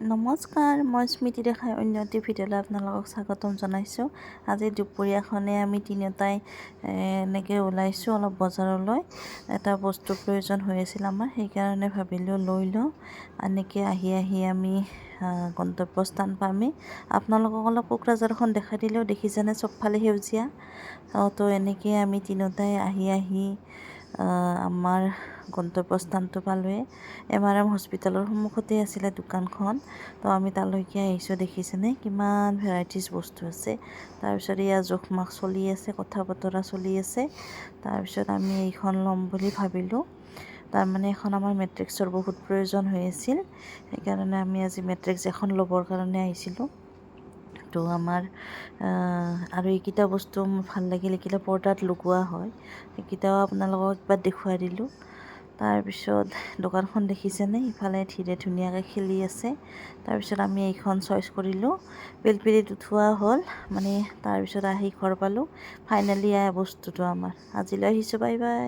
নমস্কাৰ, মই স্মৃতি দেখাই অন্য এটি ভিডিঅ'লৈ আপোনালোকক স্বাগতম জনাইছোঁ। আজি দুপৰীয়াখনে আমি তিনিওটাই এনেকৈ ওলাইছোঁ অলপ বজাৰলৈ। এটা বস্তুৰ প্ৰয়োজন হৈ আছিল আমাৰ, সেইকাৰণে ভাবিলোঁ লৈ লওঁ। এনেকৈ আহি আমি গন্তব্যস্থান পামেই। আপোনালোকক অলপ কোকৰাঝাৰখন দেখাই দিলেও দেখিছেনে চবফালে সেউজীয়া। তো এনেকৈ আমি তিনিওটাই আহি আমাৰ গন্তব্যস্থানটো পালোঁৱে। MRM হস্পিটেলৰ সন্মুখতে আছিলে দোকানখন। তো আমি তালৈকে আহিছোঁ, দেখিছেনে কিমান ভেৰাইটিজ বস্তু আছে। তাৰপিছত এয়া জোখ মাখ চলি আছে, কথা বতৰা চলি আছে। তাৰপিছত আমি এইখন ল'ম বুলি ভাবিলোঁ। তাৰমানে এখন আমাৰ মেট্ৰিক্সৰ বহুত প্ৰয়োজন হৈ আছিল, সেইকাৰণে আমি আজি মেট্ৰিক্স এখন ল'বৰ কাৰণে আহিছিলোঁ। তো আমাৰ আৰু এইকেইটা বস্তু মোৰ ভাল লাগিল, এইকেইটা পৰ্দাত লগোৱা হয়, সেইকেইটাও আপোনালোকক একবাৰ দেখুৱাই দিলোঁ। তাৰপিছত দোকানখন দেখিছেনে, ইফালে ধুনীয়াকৈ খেলি আছে। তাৰপিছত আমি এইখন চইচ কৰিলোঁ, পিলপিলিত উঠোৱা হ'ল মানে। তাৰপিছত আহি ঘৰ পালোঁ। ফাইনেলি বস্তুটো আমাৰ আজিলৈ আহিছোঁ, বাই বাই।